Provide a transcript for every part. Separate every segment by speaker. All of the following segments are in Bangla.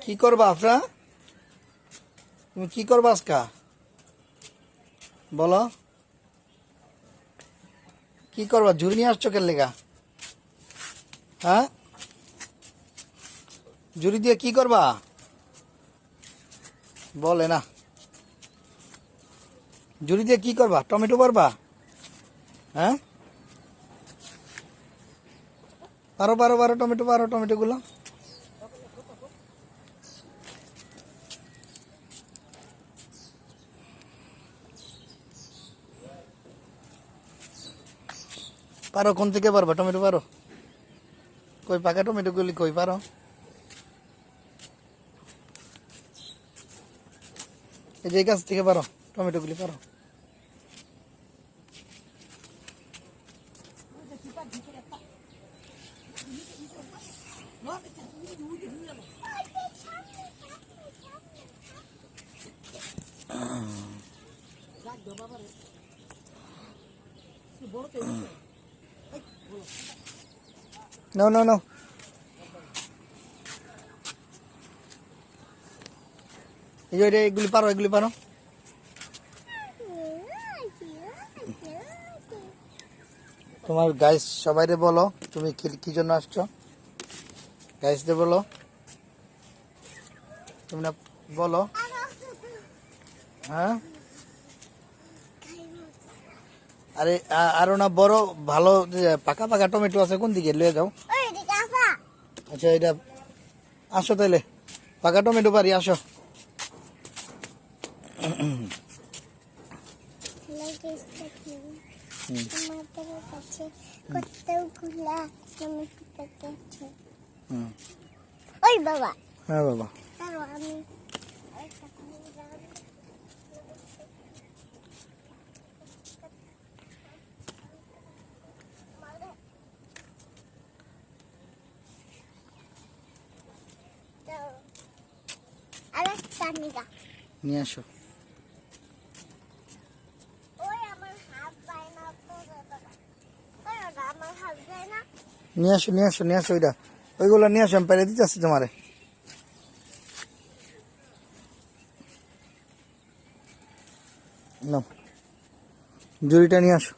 Speaker 1: কি করবা আফরা? তুমি কি করবা আজকা? বলো, কি করবা? ঝুড়ি নিয়ে আসছো কেন লেগা? হ্যাঁ, ঝুড়ি দিয়ে কি করবা? বলে না। ঝুড়ি দিয়ে কি করবা? টমেটো পারবা? হ্যাঁ, পারো পারো পারো, টমেটো পারো, টমেটো গুলো পারো। কোন থেকে পারবা? টমেটো পারো? কই পাকা টমেটো গুলি কই পারো? এই যে গাছ থেকে পারো, টমেটো গুলি পারো। নো নো নো, এই যে এগুলি পারো, এগুলি পারো। তোমার গাইস সবাইরে বলো তুমি কি জন্য আসছো। গাইসদের বলো, তুমি না বলো। হ্যাঁ, আরে আরো না বড় ভালো পাকা পাকা টমেটো আছে, কোন দিকে লয়ে যাও। আচ্ছা এটা আসো তাইলে, পাকা টমেটো পারি, আসো।
Speaker 2: ওই বাবা,
Speaker 1: হ্যাঁ বাবা,
Speaker 2: আমি আরেকটা নিগা
Speaker 1: নিয়ে আসো।
Speaker 2: ওই আমার হাত যায় না তো ওই আমার হাত যায় না।
Speaker 1: নিয়ে আসো নিয়ে আসো নিয়ে আসো, ওইটা ওইগুলো নিয়ে আসো, আমি পেরে দিতে আসছি তোমারে। নাও, ঝুড়িটা নিয়ে আসো।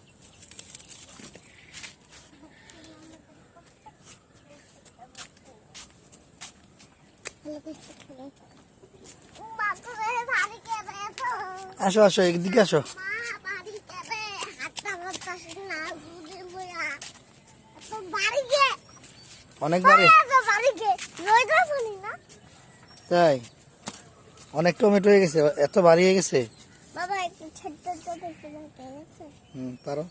Speaker 1: আসো আসো, একদিকে আসো। অনেক বাড়ি, তাই অনেক টমেটো হয়ে গেছে, এত ভারী হয়ে গেছে। পারো,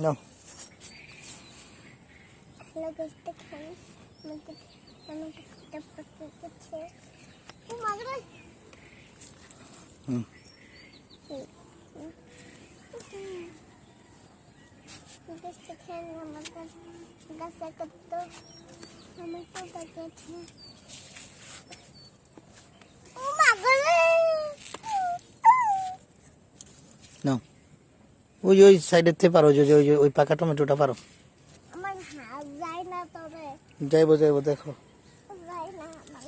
Speaker 1: নাও। হুম, নাও। ওই ওই সাইডের থেকে পারো, ওই ওই ওই পাকা টমেটোটা পারো।
Speaker 2: আমার হাত যায় না তবে
Speaker 1: যাইবো যাইবো, দেখো।
Speaker 2: যায় না আমার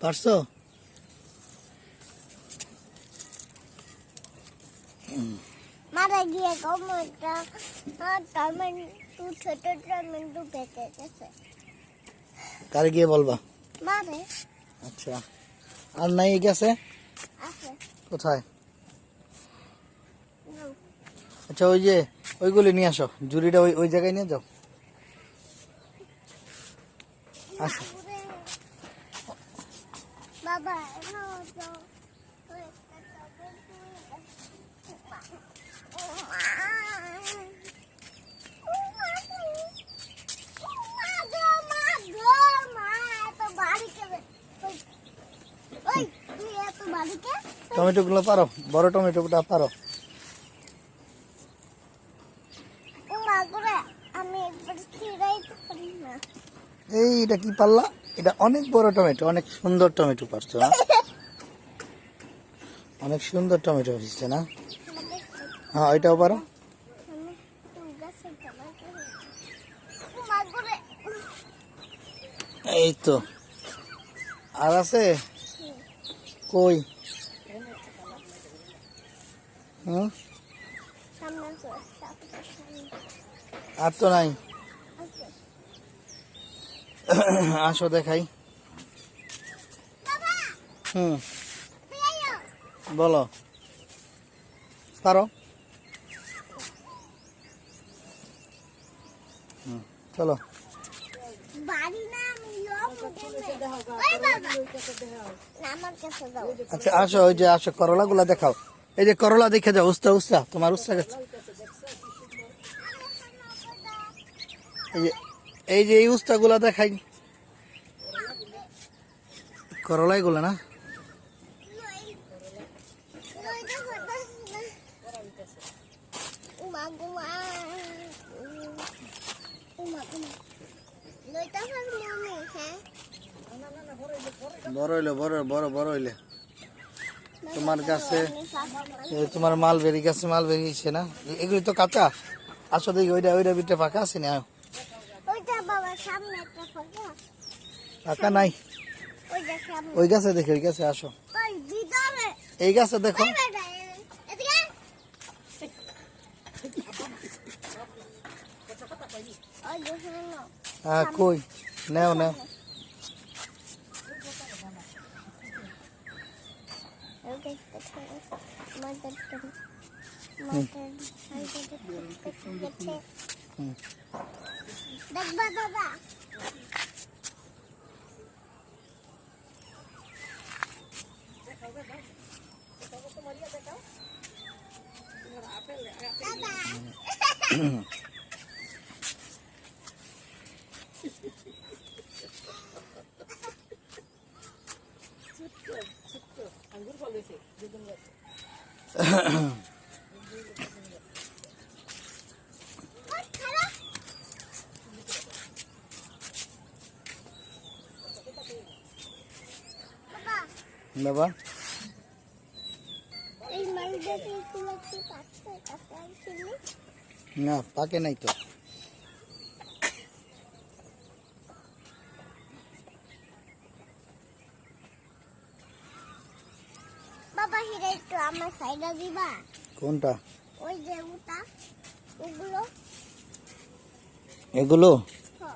Speaker 1: পারছো?
Speaker 2: মারা গিয়ে কমটা টমেটো ছোট টমেটো পেকে গেছে।
Speaker 1: কারে গিয়ে বলবা?
Speaker 2: মারে
Speaker 1: আচ্ছা, আর নাই গেছে
Speaker 2: আছে
Speaker 1: কোথায়? আচ্ছা ওই যে ওইগুলি নিয়ে আসো, ঝুড়িটা ওই ওই জায়গায় নিয়ে যাও। আসো।
Speaker 2: বাবা
Speaker 1: টমেটো গুলো পারো, বড় টমেটোটা পারো। এইটা কি পারলা? এটা অনেক বড় টমেটো, অনেক সুন্দর টমেটো পারছো। অনেক সুন্দর টমেটো হচ্ছে না? হ্যাঁ, ওইটাও পারো। এই তো আর আছে কই হুম
Speaker 2: সামনে আছে সামনে
Speaker 1: আর তো নাই
Speaker 2: আছে
Speaker 1: আসো দেখাই
Speaker 2: বাবা
Speaker 1: হুম
Speaker 2: দিও
Speaker 1: বলো পারো চলো
Speaker 2: বাড়ি না আমি লোক ওই বাবা না আমার কাছে দাও
Speaker 1: আচ্ছা আসো ওই যে আসো করলা গুলা দেখাও এই যে করলা দেখে যাও উস্তা উস্তা তোমার উস্তা গাছ এই যে এই উস্তা গুলা দেখাই করলাই গুলা না বড় হইলে বড় বড় বড় হইলে তোমার কাছে তোমার মালবেরি গাছে মালবেরি হয়েছে না এগুলি তো কাঁচা আসো দেখি ওইটা ওইটা ভিতরে ফাঁকা আছে না ফাঁকা নাই ওই গাছে দেখি ওই গাছে আসো এই গাছে দেখো হ্যাঁ কই নেও নেও
Speaker 2: দেখবা দাদা
Speaker 1: বাবা
Speaker 2: এই মালটাকে তুলে কি পাচ্ছে কাছে আইছিলি
Speaker 1: না পাকে নাই তো
Speaker 2: বাবা হিরে একটু আমার সাইডা দিবা
Speaker 1: কোনটা
Speaker 2: ওই যে ওটা ওগুলো
Speaker 1: এগুলো
Speaker 2: হ্যাঁ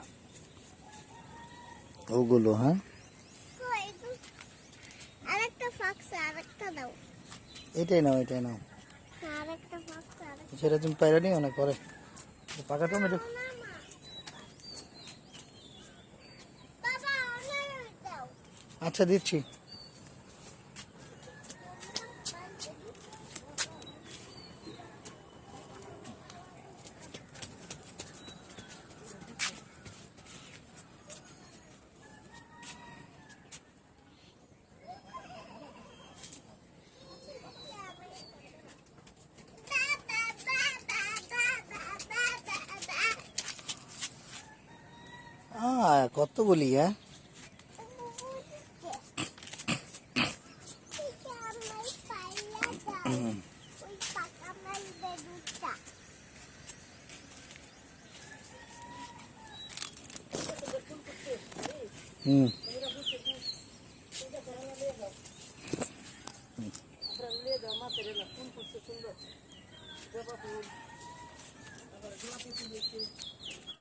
Speaker 1: ওগুলো হ্যাঁ
Speaker 2: আরেকটা ফাক্সে আরেকটা দাও
Speaker 1: এটাই নাও এটাই নাও
Speaker 2: আরেকটা ফাক্সে আরেকটা
Speaker 1: সেটা তুমি পাইরা নিও না পরে পাকা টমেটো
Speaker 2: বাবা অনেক দাও
Speaker 1: আচ্ছা দিচ্ছি কতগুলি হ্যাঁ হুম